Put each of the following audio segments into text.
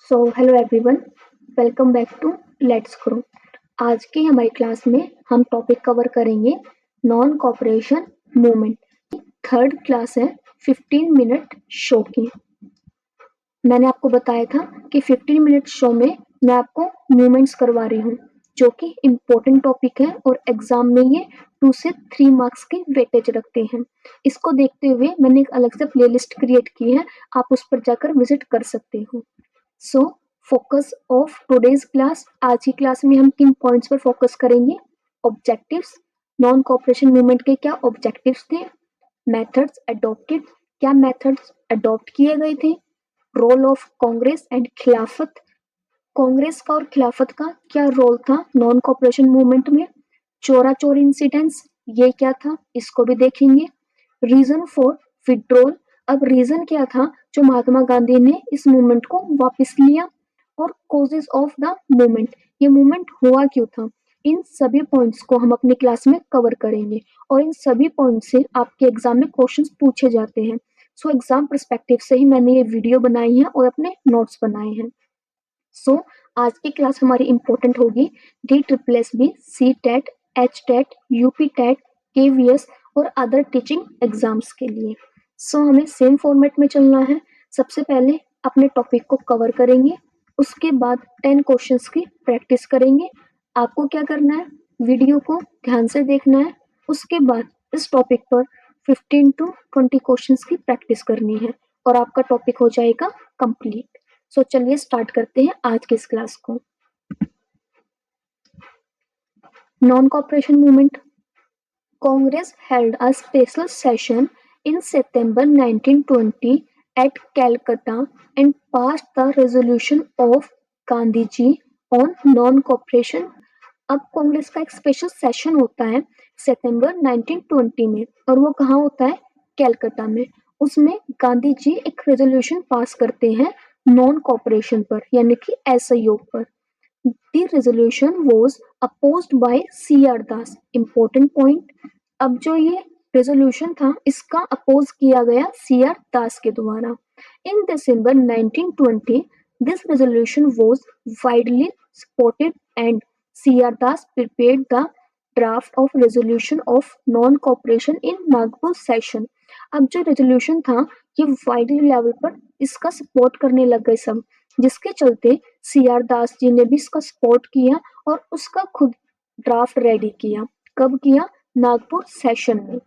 So hello everyone, welcome back to let's grow. आज की हमारी क्लास में हम टॉपिक कवर करेंगे non cooperation movement. Third class है 15 मिनट शो की। मैंने आपको बताया था कि 15 मिनट शो में मैं आपको मूवमेंट्स करवा रही हूँ जो कि इम्पोर्टेंट टॉपिक है और एग्जाम में ये 2 से 3 मार्क्स की वेटेज रखते हैं। इसको देखते हुए मैंने एक अलग से प्लेलिस्ट क्रिएट की है, आप उस पर जाकर विजिट कर सकते हो। So focus of today's class, आज की क्लास में हम किन पॉइंट्स पर फोकस करेंगे? ऑब्जेक्टिव्स, नॉन कॉपरेशन मूवमेंट के क्या ऑब्जेक्टिव्स थे, मेथड्स अडॉप्टेड, क्या मेथड्स अडॉप्ट किए गए थे, रोल ऑफ कांग्रेस एंड खिलाफत, कांग्रेस का और खिलाफत का क्या रोल था नॉन कॉपरेशन मूवमेंट में, चोरा चोरी इंसिडेंट्स ये क्या था इसको भी देखेंगे, रीजन फॉर विड्रॉल, अब रीजन क्या था जो महात्मा गांधी ने इस मूवमेंट को वापस लिया, और कॉजेज ऑफ द मूवमेंट, ये मूवमेंट हुआ क्यों था। इन सभी पॉइंट्स को हम अपनी क्लास में कवर करेंगे और इन सभी पॉइंट्स से आपके एग्जाम में क्वेश्चंस पूछे जाते हैं। सो एग्जाम पर्सपेक्टिव से ही मैंने ये वीडियो बनाई है और अपने नोट्स बनाए हैं। सो आज की क्लास हमारी इंपॉर्टेंट होगी DSSB, CTET, HTET, UPTET, KVS और अदर टीचिंग एग्जाम्स के लिए। सो हमें सेम फॉर्मेट में चलना है। सबसे पहले अपने टॉपिक को कवर करेंगे, उसके बाद 10 क्वेश्चंस की प्रैक्टिस करेंगे। आपको क्या करना है, वीडियो को ध्यान से देखना है, उसके बाद इस टॉपिक पर 15 to 20 क्वेश्चंस की प्रैक्टिस करनी है और आपका टॉपिक हो जाएगा कंप्लीट। सो चलिए स्टार्ट करते हैं आज की इस क्लास को। Non cooperation movement, Congress held a special session in September 1920 at Calcutta and passed the resolution of Gandhiji on non-cooperation। अब कांग्रेस का एक स्पेशल सेशन होता है सितंबर 1920 में और वो कहाँ होता है, कैलकाटा में। उसमें गांधी जी एक रेजोल्यूशन पास करते हैं नॉन कॉपरेशन पर, यानी कि असहयोग पर। The resolution was opposed by C.R. Das. Important point, अब जो ये रेजोल्यूशन था इसका अपोज किया गया C.R. दास के द्वारा। इन दिसंबर 1920 this resolution was widely supported and C.R. Das prepared the draft of resolution of non-cooperation in Nagpur session. अब जो रेजोल्यूशन था ये वाइडली लेवल पर इसका सपोर्ट करने लग गए सब, जिसके चलते C.R. दास जी ने भी इसका सपोर्ट किया और उसका खुद ड्राफ्ट रेडी किया। कब किया, नागपुर सेशन में।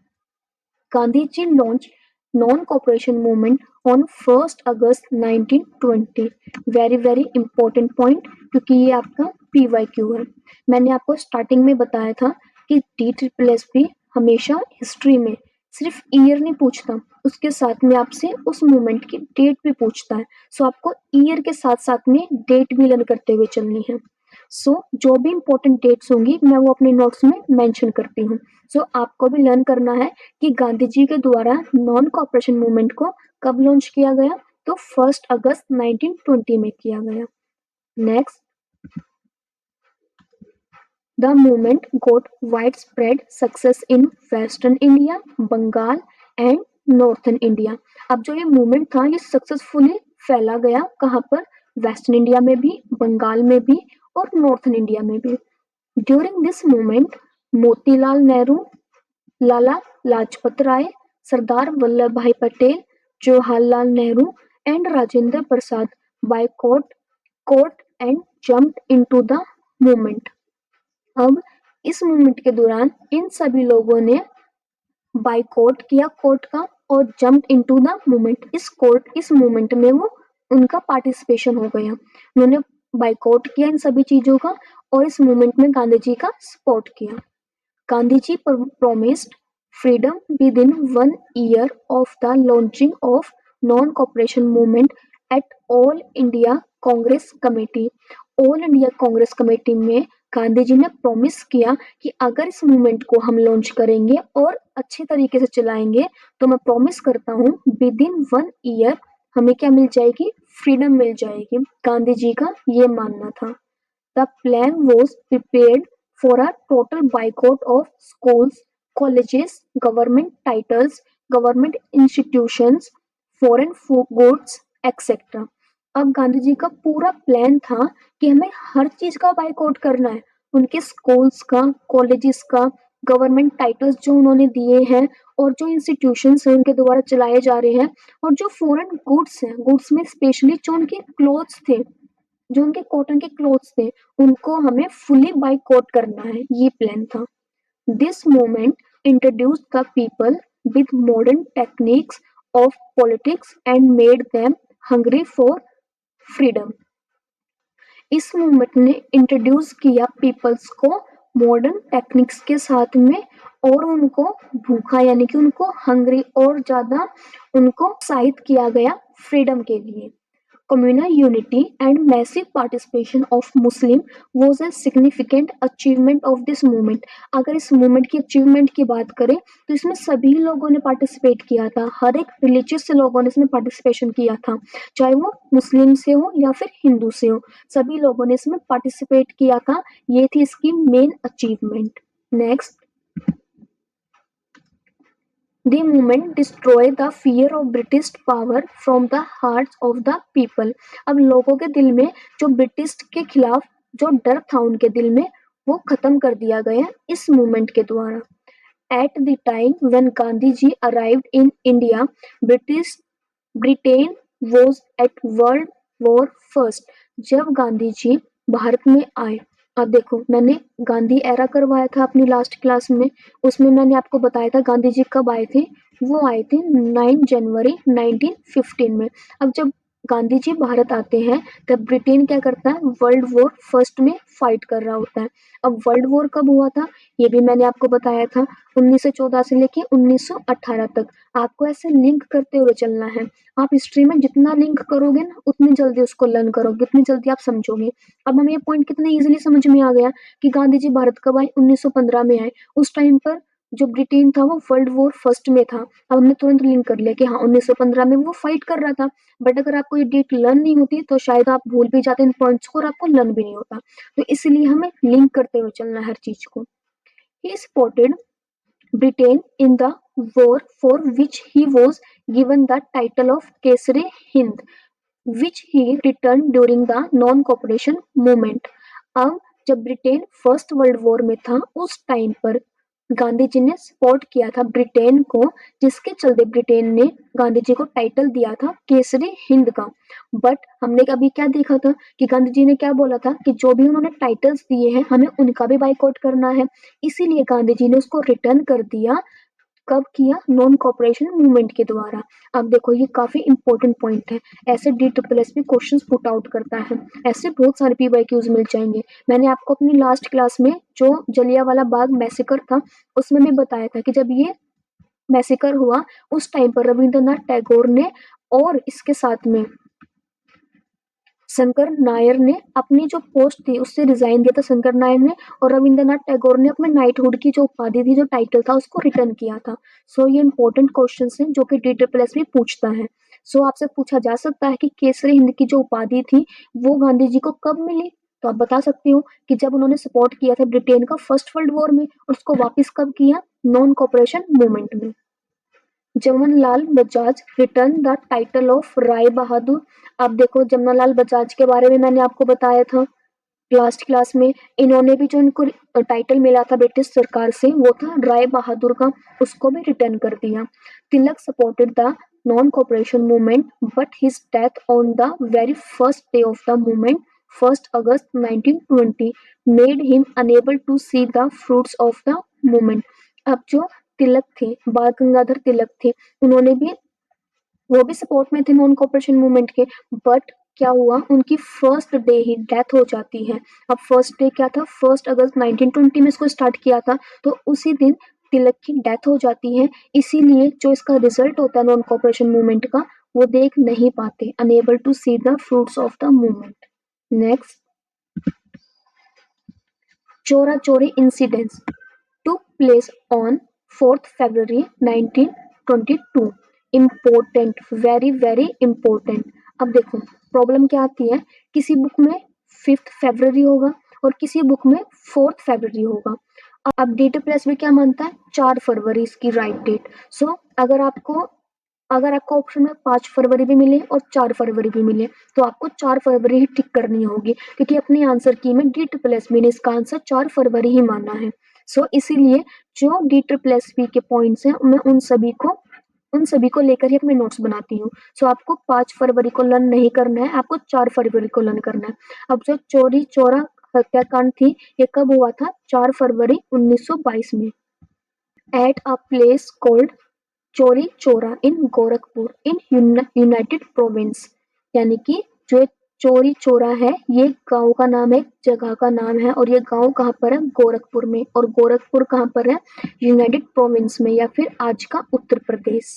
Gandhi ji launch non cooperation movement on 1 अगस्त 1920। वेरी वेरी इंपॉर्टेंट पॉइंट, क्योंकि ये आपका PYQ है। मैंने आपको स्टार्टिंग में बताया था कि DSSB हमेशा हिस्ट्री में सिर्फ ईयर नहीं पूछता, उसके साथ में आपसे उस मूवमेंट की डेट भी पूछता है। सो आपको ईयर के साथ साथ में डेट भी लर्न करते हुए चलनी है। सो जो भी इम्पोर्टेंट डेट्स होंगी मैं वो अपने नोट्स में मेंशन करती हूँ। सो आपको भी लर्न करना है कि गांधी जी के द्वारा नॉन कॉपरेशन मूवमेंट को कब लॉन्च किया गया, तो 1 अगस्त 1920 में किया गया। Next, the movement got wide spread success in western India, Bengal and northern India. अब जो ये मूवमेंट था ये सक्सेसफुली फैला गया, कहाँ पर, वेस्टर्न इंडिया में भी, बंगाल में भी और नॉर्थन इंडिया में भी। During this movement Motilal Nehru, Lala Lajpat Rai, Sardar Vallabh Bhai Patel, Jawaharlal Nehru and Rajendra Prasad boycott and jumped into the movement. अब इस मूवमेंट के दौरान इन सभी लोगों ने बायकॉट किया कोर्ट का और जम्प्ड इनटू द मूवमेंट। इस मूवमेंट में वो उनका पार्टिसिपेशन हो गया, उन्होंने बायकॉट किया इन सभी चीजों का और इस मूवमेंट में गांधी जी का सपोर्ट किया। Gandhiji promised freedom within 1 year of the launching of non-cooperation movement at All India Congress Committee। All India Congress Committee में गांधी जी ने प्रॉमिस किया कि अगर इस मूवमेंट को हम लॉन्च करेंगे और अच्छे तरीके से चलाएंगे तो मैं प्रॉमिस करता हूँ विदिन 1 ईयर हमें क्या मिल जाएगी, फ्रीडम मिल जाएगी। गांधी जी का ये मानना था। The plan was prepared for a total boycott of schools, colleges, government titles, government institutions, foreign goods, etc. अब गांधी जी का पूरा प्लान था कि हमें हर चीज का बाइकआउट करना है, उनके स्कूल्स का, कॉलेजेस का, गवर्नमेंट टाइटल्स जो उन्होंने दिए हैं और जो इंस्टीट्यूशंस हैं उनके द्वारा चलाए जा रहे हैं, और जो फॉरेन गुड्स हैं, गुड्स में स्पेशली जो उनके क्लोथ्स थे, जो उनके कॉटन के क्लोथ्स थे, उनको हमें फुली बाइकआउट करना है, ये प्लान था। This movement introduced the people with modern techniques of politics and made them hungry for freedom. इस मूवमेंट ने इंट्रोड्यूस किया पीपल्स को मॉडर्न टेक्निक्स के साथ में, और उनको भूखा यानी कि उनको हंग्री और ज्यादा उनको उत्साहित किया गया फ्रीडम के लिए। Communal unity and massive participation of Muslim was a significant achievement of this movement. अगर इस मूवमेंट की अचीवमेंट की बात करें तो इसमें सभी लोगों ने पार्टिसिपेट किया था, हर एक रिलीजियस से लोगों ने इसमें पार्टिसिपेशन किया था, चाहे वो मुस्लिम से हो या फिर हिंदू से हो, सभी लोगों ने इसमें पार्टिसिपेट किया था। ये थी इसकी main achievement. Next, The movement destroyed the fear of British power from the hearts of the people. अब लोगों के दिल में जो ब्रिटिश के खिलाफ जो डर था उनके दिल में, वो खत्म कर दिया गया इस मूवमेंट के द्वारा। At the time when Gandhi ji arrived in India, Britain was at World War First. जब गांधी जी भारत में आए, अब देखो मैंने गांधी एरा करवाया था अपनी लास्ट क्लास में, उसमें मैंने आपको बताया था गांधी जी कब आए थे। वो आए थे 9 जनवरी 1915 में। अब जब गांधी जी भारत आते हैं तब ब्रिटेन क्या करता है, वर्ल्ड वॉर फर्स्ट में फाइट कर रहा होता है। अब वर्ल्ड वॉर कब हुआ था ये भी मैंने आपको बताया था, 1914 से लेके 1918 तक। आपको ऐसे लिंक करते हुए चलना है। आप हिस्ट्री में जितना लिंक करोगे ना उतनी जल्दी उसको लर्न करोगे, उतनी जल्दी आप समझोगे। अब हमें ये पॉइंट कितने इजीली समझ में आ गया कि गांधी जी भारत कब आए, 1915 में आए। उस टाइम पर जो ब्रिटेन था वो वर्ल्ड वॉर फर्स्ट में था। अब हमने तुरंत लिंक कर लिया कि हाँ 1915 में वो फाइट कर रहा था। बट अगर आपको ये डेट लर्न नहीं होती तो शायद आप भूल भी जाते इन पॉइंट्स को और आपको लर्न भी नहीं होता। तो इसलिए हमें लिंक करते हुए चलना है हर चीज को। ही spotted Britain in the war for which he was given the title of Kesare Hind, which he returned during the non-cooperation movement. अब जब ब्रिटेन फर्स्ट वर्ल्ड वॉर में था उस टाइम पर गांधी जी ने सपोर्ट किया था ब्रिटेन को, जिसके चलते ब्रिटेन ने गांधी जी को टाइटल दिया था केसरी हिंद का। बट हमने अभी क्या देखा था कि गांधी जी ने क्या बोला था कि जो भी उन्होंने टाइटल्स दिए हैं हमें उनका भी बाइकआउट करना है, इसीलिए गांधी जी ने उसको रिटर्न कर दिया। कब किया, नॉन कॉपरेशन मूवमेंट के द्वारा। अब देखो ये काफी इंपॉर्टेंट पॉइंट है, ऐसे DSS भी क्वेश्चंस पुट आउट करता है, ऐसे बहुत सारे PYQs मिल जाएंगे। मैंने आपको अपनी लास्ट क्लास में जो जलियांवाला बाग मैसेकर था उसमें भी बताया था कि जब ये मैसेकर हुआ उस टाइम पर रविंद्रनाथ टैगोर ने और इसके साथ में शंकर नायर ने अपनी जो पोस्ट थी उससे रिजाइन दिया था शंकर नायर ने, और रविंद्रनाथ टैगोर ने अपने नाइटहुड की जो उपाधि थी, जो टाइटल था, उसको रिटर्न किया था। सो ये इंपॉर्टेंट क्वेश्चंस हैं जो कि DSS भी पूछता है। सो आपसे पूछा जा सकता है कि केसरी हिंद की जो उपाधि थी वो गांधी जी को कब मिली, तो आप बता सकती हो कि जब उन्होंने सपोर्ट किया था ब्रिटेन का फर्स्ट वर्ल्ड वॉर में, और उसको वापिस कब किया, नॉन कॉपरेशन मूवमेंट में। Jamnalal Bajaj return the title of Rai Bahadur. अब देखो जमनालाल बजाज के बारे में मैंने आपको बताया था लास्ट क्लास में, इन्होंने भी जो इनको टाइटल मिला था ब्रिटिश सरकार से वो था राय बहादुर का, उसको भी रिटर्न कर दिया। Tilak supported the non cooperation movement but his death on the very first day of the movement 1 अगस्त 1920 made him unable to see the fruits of the movement. अब जो तिलक थे, बाल गंगाधर तिलक थे, उन्होंने भी, वो भी सपोर्ट में थे नॉन कॉपरेशन मूवमेंट के, बट क्या हुआ, उनकी फर्स्ट डे ही डेथ हो जाती है। अब फर्स्ट डे क्या था, 1 अगस्त 1920 में इसको स्टार्ट किया था, तो उसी दिन तिलक की डेथ हो जाती है। इसीलिए जो इसका रिजल्ट होता है नॉन कॉपरेशन मूवमेंट का वो देख नहीं पाते, unable to see the fruits of the movement. Next, Chaura Chauri incidents took place on 4th February 1922. Important, very very important। अब देखो प्रॉब्लम क्या आती है, किसी बुक में 5th February होगा और किसी बुक में 4th February होगा। अब DSS भी क्या मानता है, 4 फरवरी इसकी राइट डेट। सो अगर आपको अगर आपको ऑप्शन में 5 फरवरी भी मिले और 4 फरवरी भी मिले तो आपको 4 फरवरी ही टिक करनी होगी, क्योंकि अपने आंसर की में डी ट्रिपल एस बी ने इसका आंसर 4 फरवरी ही माना है। सो इसीलिए जो डी ट्रिपल एस बी के पॉइंट्स हैं मैं उन सभी को लेकर ही अपने नोट्स बनाती हूँ। सो आपको 5 फरवरी को लर्न नहीं करना है, आपको 4 फरवरी को लर्न करना है। अब जो चोरी चोरा हत्याकांड थी ये कब हुआ था? 4 फरवरी 1922 में एट अ प्लेस कॉल्ड चोरी चोरा इन गोरखपुर इन यूनाइटेड प्रोविंस। यानी कि जो चोरी चोरा है ये गांव का नाम है, जगह का नाम है, और ये गांव कहाँ पर है? गोरखपुर में। और गोरखपुर कहाँ पर है? यूनाइटेड प्रोविंस में, या फिर आज का Uttar Pradesh.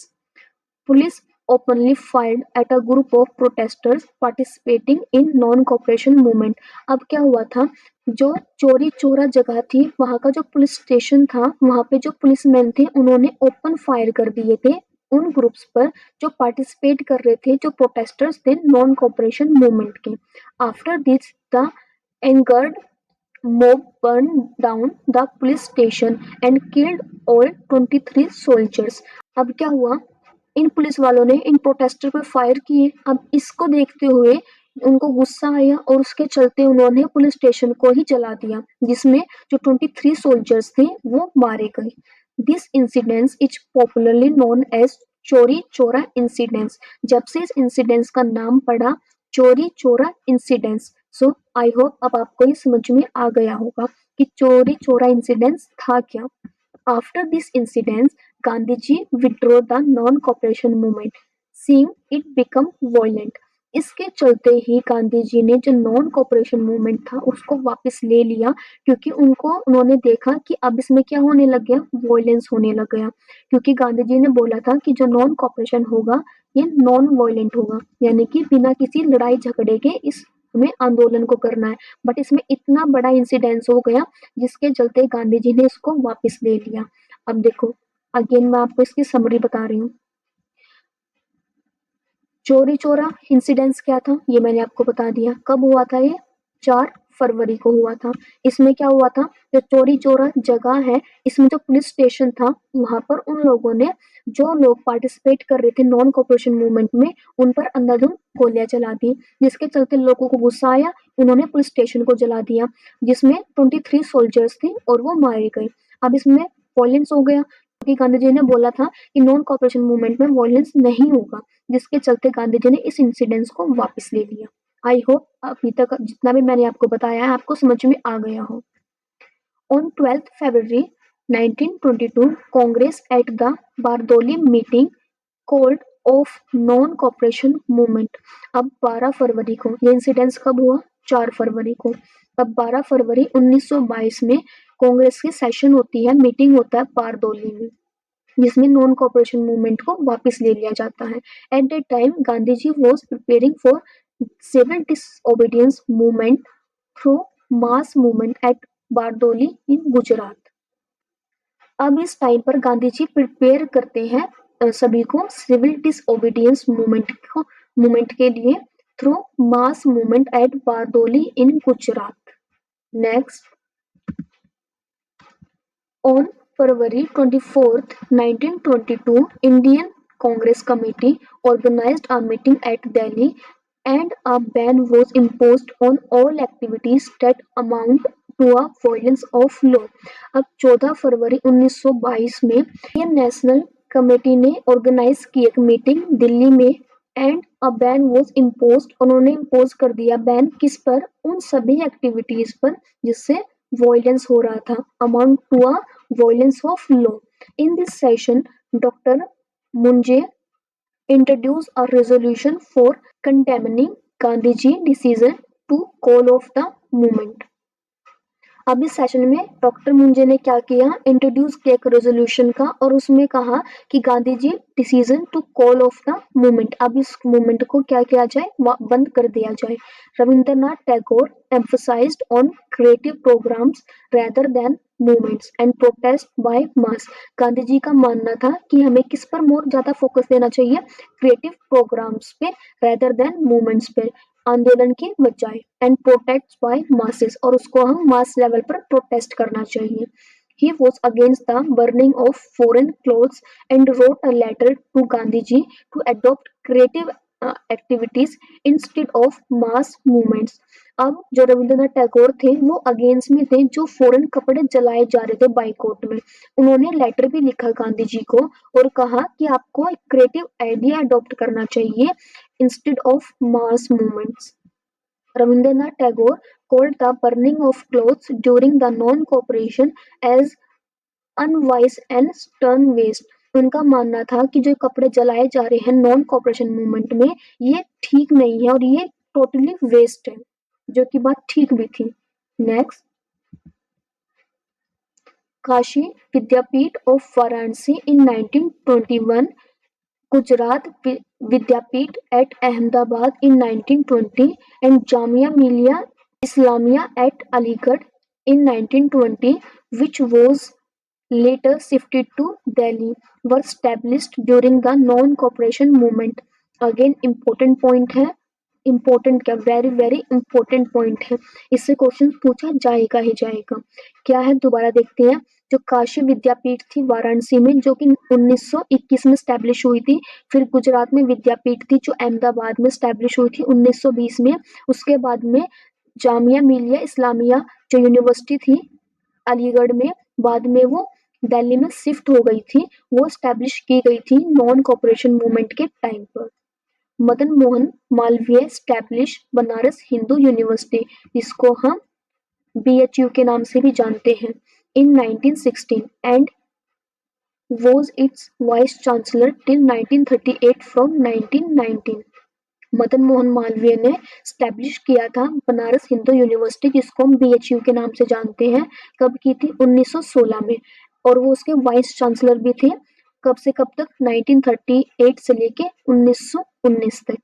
Police openly fired at a group of protesters participating in non-cooperation movement। अब क्या हुआ था? जो चोरी चोरा जगह थी वहां का जो पुलिस स्टेशन था वहां पे जो पुलिसमैन थे उन्होंने ओपन फायर कर दिए थे उन ग्रुप्स पर जो पार्टिसिपेट कर रहे थे, जो प्रोटेस्टर्स थे नॉन कॉपरेशन मूवमेंट के। After this the angered mob burned down the police station and killed all 23 soldiers। अब क्या हुआ? इन पुलिस वालों ने इन प्रोटेस्टर पर फायर किए। अब इसको देखते हुए उनको गुस्सा आया और उसके चलते उन्होंने पुलिस स्टेशन को ही जला दिया, जिसमें जो 23 सोल्जर्स थे वो मारे गए। This incidence is popularly known as Chauri Chaura incidence. जब से इस इंसिडेंस का नाम पड़ा चोरी Chaura incidence. So I hope अब आपको ये समझ में आ गया होगा कि चोरी चोरा इंसिडेंस था क्या। After this incident, Gandhiji withdrew the non-cooperation movement, seeing it become violent। इसके चलते ही गांधी जी ने जो नॉन कॉपरेशन मूवमेंट था उसको वापस ले लिया, क्योंकि उन्होंने देखा कि अब इसमें क्या होने लग गया? वॉयलेंस होने लग गया। क्योंकि गांधी जी ने बोला था कि जो नॉन कॉपरेशन होगा ये नॉन वॉयलेंट होगा, यानी कि बिना किसी लड़ाई झगड़े के इस हमें आंदोलन को करना है। बट इसमें इतना बड़ा इंसिडेंस हो गया जिसके चलते गांधी जी ने इसको वापस ले लिया। अब देखो अगेन मैं आपको इसकी समरी बता रही हूँ। चोरी चोरा इंसिडेंस क्या था ये मैंने आपको बता दिया। कब हुआ था ये? 4 फरवरी को हुआ था। इसमें क्या हुआ था? जो चोरी चोरा जगह है इसमें जो पुलिस स्टेशन था वहां पर उन लोगों ने, जो लोग पार्टिसिपेट कर रहे थे नॉन कॉपरेशन मूवमेंट में, उन पर अंधाधुंध गोलियां चला दी, जिसके चलते लोगों को गुस्सा आया, उन्होंने पुलिस स्टेशन को जला दिया, जिसमें 23 सोल्जर्स थे और वो मारे गए। अब इसमें वॉयलेंस हो गया क्योंकि गांधी जी ने बोला था कि नॉन कॉपरेशन मूवमेंट में वॉयलेंस नहीं होगा, जिसके चलते गांधी जी ने इस इंसिडेंस को वापस ले लिया। आई होप अभी तक जितना भी मैंने आपको बताया है आपको समझ में आ गया हो। On 12th February 1922, Congress at the Bardoli meeting called of non cooperation movement. अब 12 फरवरी को, ये इंसिडेंस कब हुआ? 4 फरवरी को। अब 12 फरवरी 1922 में कांग्रेस की सेशन होती है, मीटिंग होता है बारदोली में, जिसमें नॉन कॉपरेशन मूवमेंट को वापस ले लिया जाता है। At that time Gandhi ji was preparing for civil disobedience movement through mass movement at Bardoli in Gujarat. अब इस टाइम पर गांधी जी प्रिपेयर करते हैं सभी को सिविल डिसओबीडियंस मूवमेंट के लिए through mass movement at Bardoli in Gujarat. Next, on February 24th, 1922, Indian Congress Committee organized a meeting at Delhi and a ban was imposed on all activities that amount to a violence of law। अब 14 फरवरी 1922 में Indian national committee ने organise की एक meeting Delhi में and a ban was imposed. उन्होंने impose कर दिया ban किस पर? उन सभी एक्टिविटीज पर जिससे वॉयलेंस हो रहा था, amount to a violence of law। In this session, Dr. Munje introduced a resolution for condemning Gandhiji decision to call off the movement। अब इस सेशन में डॉक्टर मुंजे ने क्या किया? इंट्रोड्यूस किया एक रेजोल्यूशन का और उसमें कहा कि Gandhi ji decision to call off the movement, अब इस मूवमेंट को क्या किया जाए? बंद कर दिया जाए। Rabindranath Tagore emphasized on creative programs rather than movements and protest by mass। Gandhi ji का मानना था कि हमें किस पर मोर ज्यादा फोकस देना चाहिए? क्रिएटिव प्रोग्राम्स पे rather than movements पे, आंदोलन के बजाय, एंड प्रोटेस्ट बाय मासेस, और उसको हम मास लेवल पर प्रोटेस्ट करना चाहिए। He was against the burning of foreign clothes and wrote a letter to Gandhiji to adopt creative activities instead of mass movements. अब जो रविंद्रनाथ टैगोर थे वो अगेंस्ट में थे जो फॉरेन कपड़े जलाए जा रहे थे बाइकॉट में। उन्होंने लेटर भी लिखा गांधी जी को और कहा कि आपको एक क्रिएटिव आइडिया अडॉप्ट करना चाहिए instead of mass movements. Rabindranath Tagore called the burning of clothes during the non-cooperation as unwise and stern waste। उनका मानना था कि जो कपड़े जलाए जा रहे हैं नॉन कॉपरेशन मूवमेंट में ये ठीक नहीं है और ये टोटली वेस्ट है, जो कि बात ठीक भी थी। Next, Kashi Vidyapeeth of Varanasi in 1921, Gujarat Vidyapeeth at Ahmedabad in 1920 and Jamia Millia Islamia at Aligarh in 1920, which was later shifted to Delhi, were established during the non-cooperation movement। Again important point है, important क्या, very very important point है, इससे question पूछा जाएगा ही जाएगा। क्या है दोबारा देखते हैं। जो काशी विद्यापीठ थी वाराणसी में जो कि 1921 में स्टैब्लिश हुई थी, फिर गुजरात में विद्यापीठ थी जो अहमदाबाद में स्टैब्लिश हुई थी 1920 में। उसके बाद में जामिया मिलिया इस्लामिया जो यूनिवर्सिटी थी अलीगढ़ में, बाद में वो दिल्ली में शिफ्ट हो गई थी, वो स्टैब्लिश की गई थी नॉन कॉपरेशन मूवमेंट के टाइम पर। मदन मोहन मालवीय स्टैब्लिश बनारस हिंदू यूनिवर्सिटी, जिसको हम BHU के नाम से भी जानते हैं, in 1916 and was its vice chancellor till 1938 from 1919। Madan Mohan Malviya ने स्टैब्लिश किया था बनारस हिंदू यूनिवर्सिटी, जिसको हम BHU के नाम से जानते हैं। कब की थी? 1916 में। और वो उसके वाइस चांसलर भी थे। कब से कब तक? 1938 से लेके 1919 तक।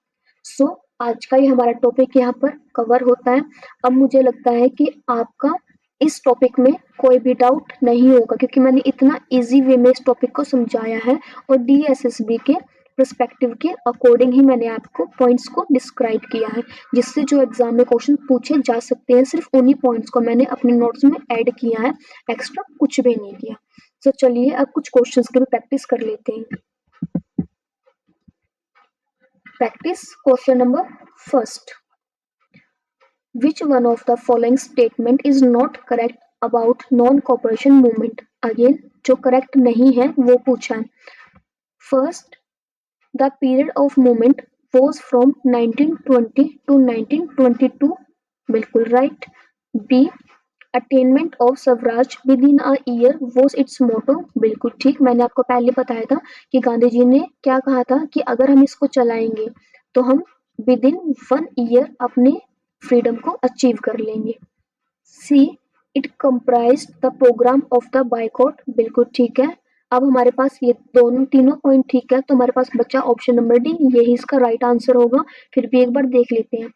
सो आज का ये हमारा टॉपिक यहाँ पर कवर होता है। अब मुझे लगता है कि आपका इस टॉपिक में कोई भी डाउट नहीं होगा, क्योंकि मैंने इतना इजी वे में इस टॉपिक को समझाया है और DSSB के पर्सपेक्टिव के अकॉर्डिंग ही मैंने आपको पॉइंट्स को डिस्क्राइब किया है, जिससे जो एग्जाम में क्वेश्चन पूछे जा सकते हैं सिर्फ उन्हीं पॉइंट्स को मैंने अपने नोट्स में ऐड किया है, एक्स्ट्रा कुछ भी नहीं किया। तो चलिए अब कुछ क्वेश्चंस की भी प्रैक्टिस कर लेते हैं। Practice question number first, Which one of the following statement is not correct about non-cooperation movement? Again, जो correct नहीं है वो पूछा है। First, the period of movement was from 1920 to 1922, बिल्कुल right। B, attainment of Swaraj within a year was its motto, बिल्कुल ठीक। मैंने आपको पहले बताया था कि गांधी जी ने क्या कहा था कि अगर हम इसको चलाएंगे तो हम within 1 year अपने फ्रीडम को अचीव कर लेंगे। See, it comprised the programme of the boycott, बिल्कुल ठीक है। अब हमारे पास ये दोनों तीनों पॉइंट ठीक है, तो हमारे पास बचा ऑप्शन नंबर डी, यही इसका राइट आंसर होगा। फिर भी एक बार देख लेते हैं।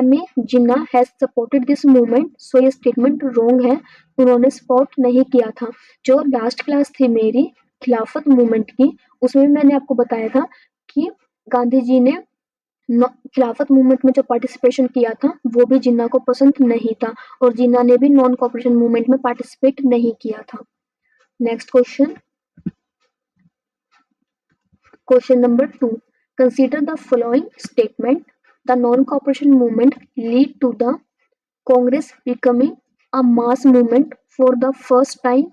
MA Jinnah has supported this movement, so ये स्टेटमेंट रॉन्ग है, उन्होंने सपोर्ट नहीं किया था। जो लास्ट क्लास थी मेरी खिलाफत मूवमेंट की, उसमें मैंने आपको बताया था कि गांधी जी ने खिलाफत मूवमेंट में जो पार्टिसिपेशन किया था वो भी जिन्ना को पसंद नहीं था और जिन्ना ने भी नॉन कॉपरेशन मूवमेंट में पार्टिसिपेट नहीं किया था। Next question, question number 2, consider the following statement, the non cooperation movement lead to the Congress becoming a mass movement for the first time.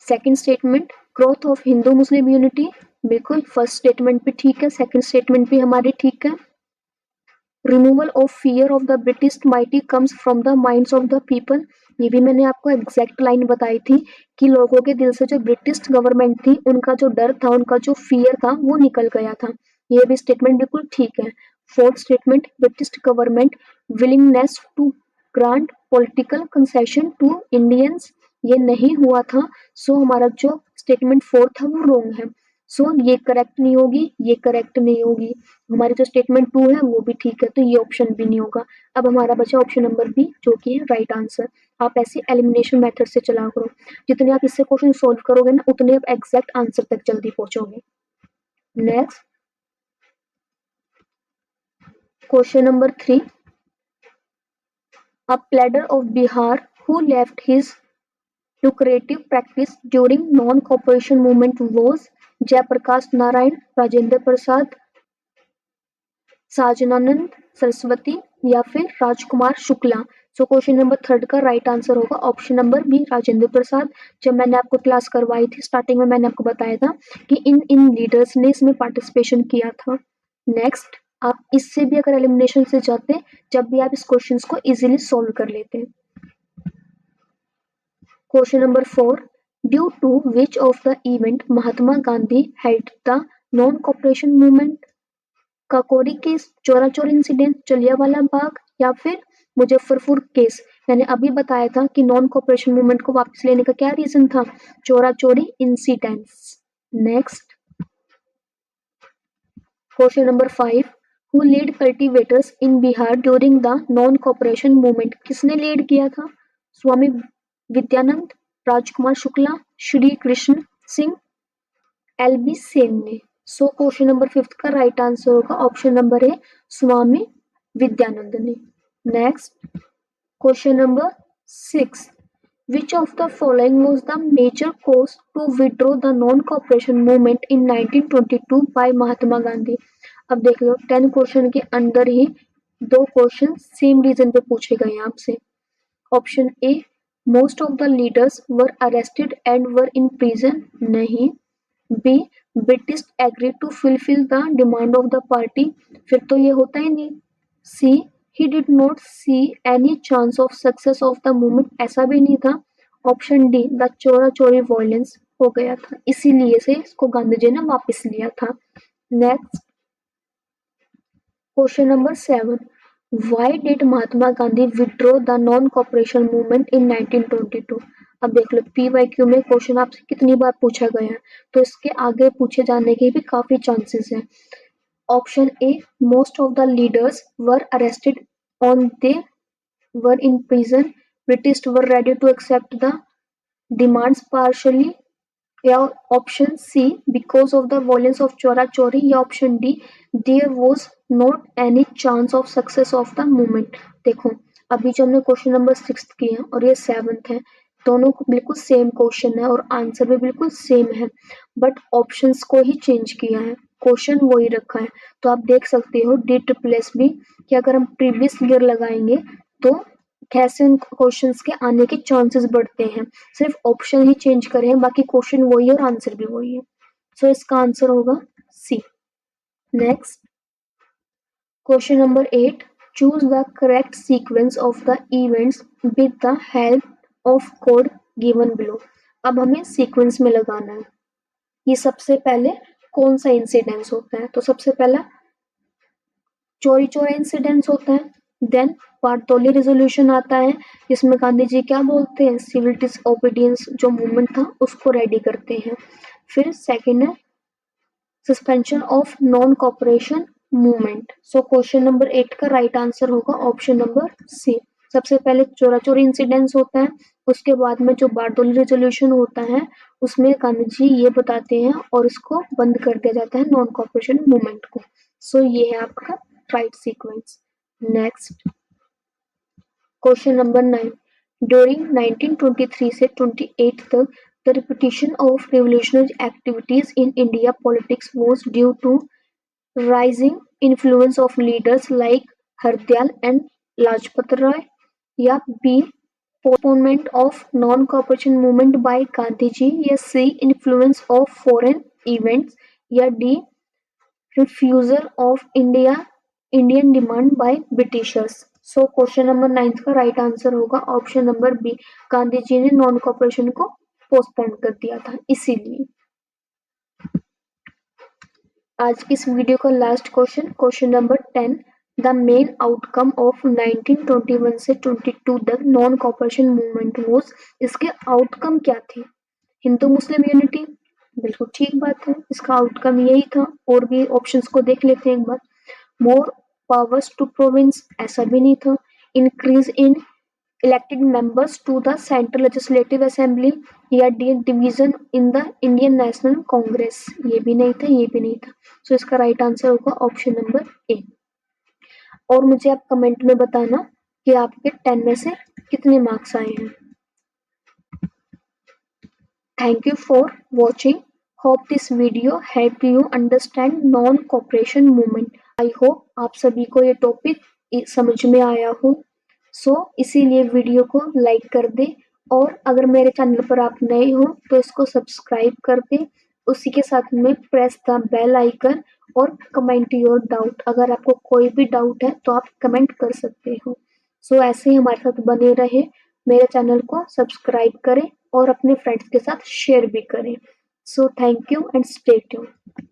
Second statement, growth of Hindu Muslim unity, बिल्कुल first statement भी ठीक है, second statement भी हमारी ठीक है। Removal of fear of the British mighty comes from the minds of the people, ये भी मैंने आपको एग्जैक्ट लाइन बताई थी कि लोगों के दिल से जो ब्रिटिश गवर्नमेंट थी उनका जो डर था, उनका जो फियर था वो निकल गया था, ये भी स्टेटमेंट बिल्कुल ठीक है। Fourth statement, British government willingness to grant political concession to Indians, ये नहीं हुआ था, सो हमारा जो स्टेटमेंट फोर्थ है वो रॉन्ग है। सो ये करेक्ट नहीं होगी, ये करेक्ट नहीं होगी। हमारी जो स्टेटमेंट 2 है वो भी ठीक है, तो ये ऑप्शन भी नहीं होगा। अब हमारा बचा ऑप्शन नंबर बी, जो कि है राइट आंसर। आप ऐसे एलिमिनेशन मेथड से चला करो, जितने आप इससे क्वेश्चन सॉल्व करोगे ना उतने आप एग्जैक्ट आंसर तक जल्दी पहुंचोगे। Next, question number 3, a pleader of Bihar who left his lucrative practice during non-cooperation movement was Jayaprakash Narayan, Rajendra Prasad, Sahajanand Saraswati या फिर Rajkumar Shukla. So question number 3 का राइट आंसर होगा option number B, Rajendra Prasad. जब मैंने आपको क्लास करवाई थी स्टार्टिंग में मैंने आपको बताया था कि इन लीडर्स ने इसमें पार्टिसिपेशन किया था। नेक्स्ट, आप इससे भी अगर एलिमिनेशन से जाते जब भी आप इस क्वेश्चन को इजीली सॉल्व कर लेते। Question number 4, due to which of the event Mahatma Gandhi held the non cooperation movement? Kakori case, Chaura Chauri incident, Jallianwala Bagh या फिर मुजफ्फरपुर केस। मैंने अभी बताया था कि नॉन कॉपरेशन मूवमेंट को वापस लेने का क्या रीजन था? चोरा Chauri incidents. Next, question number 5, who lead cultivators in Bihar during the non cooperation movement? किसने लीड किया था? स्वामी विद्यानंद, राजकुमार शुक्ला, श्री कृष्ण सिंह, एल.बी. सेन ने। सो क्वेश्चन नंबर 5 का राइट आंसर होगा ऑप्शन नंबर ए, स्वामी विद्यानंद ने। Next, question number 6, which of the following was the major cause to withdraw the non-cooperation movement in 1922 by Mahatma Gandhi? अब देख लो 10 question के अंदर ही 2 क्वेश्चन सेम रीजन पे पूछे गए हैं आपसे। Option A, most of the leaders were arrested and were in prison, नहीं। B, British agree to fulfil the demand of the party, फिर तो ये होता ही नहीं। C, he did not see any chance of success of the movement, ऐसा भी नहीं था। ऑप्शन डी, द चोरा चोरी वायलेंस हो गया था, इसीलिए से इसको गांधी जी ने वापस लिया था। Next, question number 7, why did Mahatma Gandhi withdraw the non cooperation movement in 1922? अब देख लो PYQ में क्वेश्चन आपसे कितनी बार पूछा गया है, तो इसके आगे पूछे जाने के भी काफी चांसेस हैं। Option A, most of the leaders were arrested on they were in prison, British were ready to accept the demands partially, या option C, because of the violence of Chaura Chauri, या option D, there was not any chance of success of the movement. देखो अभी जो हमने question number 6 किए हैं और ये 7th है, दोनों बिल्कुल सेम क्वेश्चन है और आंसर भी बिल्कुल सेम है, बट ऑप्शंस को ही चेंज किया है, क्वेश्चन वही रखा है। तो आप देख सकते हो D+B कि अगर हम प्रीवियस ईयर लगाएंगे तो कैसे उन क्वेश्चंस के आने के चांसेस बढ़ते हैं, सिर्फ ऑप्शन ही चेंज करे हैं, बाकी क्वेश्चन वही है और आंसर भी वही है। सो इसका आंसर होगा C. Next, question number 8, choose the correct sequence of the events with the help of code given below. अब हमें सीक्वेंस में लगाना है कि सबसे पहले कौन सा इंसिडेंस होता है। तो सबसे पहला चोरी चोरा इंसिडेंस होता है, देन बारदौली रेजोल्यूशन आता है जिसमें गांधी जी क्या बोलते हैं, सिविल डिसओबीडियंस जो मूवमेंट था उसको रेडी करते हैं। फिर सेकंड है suspension of non cooperation movement. So question number 8 का राइट आंसर होगा ऑप्शन नंबर सी। सबसे पहले चोरा चोरी इंसिडेंस होता है, उसके बाद में जो बारदौली रेजोल्यूशन होता है उसमें गांधी जी ये बताते हैं और इसको बंद कर दिया जाता है नॉन कॉपरेशन मूवमेंट को। सो ये है आपका right sequence. Next, question number 9, during 1923 से 28 तक the repetition of revolutionary activities in India politics was due to rising influence of leaders like Hardayal and Lajpat Rai, या B, postponement of non cooperation movement by Gandhi ji, या C, influence of foreign events, या D, refusal of Indian demand by Britishers. So question number 9 का right answer होगा option number B, Gandhi ji ने non cooperation को postpone कर दिया था इसीलिए। आज की इस वीडियो का last question, question number 10, the main outcome of 1921 से 22 तक नॉन कॉपरेशन मूवमेंट वाज, इसके आउटकम क्या थे? हिंदू मुस्लिम यूनिटी, बिल्कुल ठीक बात है, इसका आउटकम यही था। और भी ऑप्शंस को देख लेते हैं एक बार। मोर पावर्स टू प्रोविंस, ऐसा भी नहीं था। Increase in elected members to the central legislative assembly, या division in the Indian National Congress, ये भी नहीं था, ये भी नहीं था। सो इसका राइट आंसर होगा ऑप्शन नंबर ए। और मुझे आप कमेंट में बताना कि आपके 10 में से कितने मार्क्स आए हैं। Thank you for watching. Hope this video helped you understand non-cooperation movement. I hope आप सभी को ये टॉपिक समझ में आया हो। इसीलिए वीडियो को लाइक कर दे और अगर मेरे चैनल पर आप नए हो तो इसको सब्सक्राइब कर दे। उसी के साथ में प्रेस द बेल आइकन और कमेंट योर डाउट। अगर आपको कोई भी डाउट है तो आप कमेंट कर सकते हो। ऐसे ही हमारे साथ बने रहे। मेरे चैनल को सब्सक्राइब करें और अपने फ्रेंड्स के साथ शेयर भी करें। Thank you and stay tuned.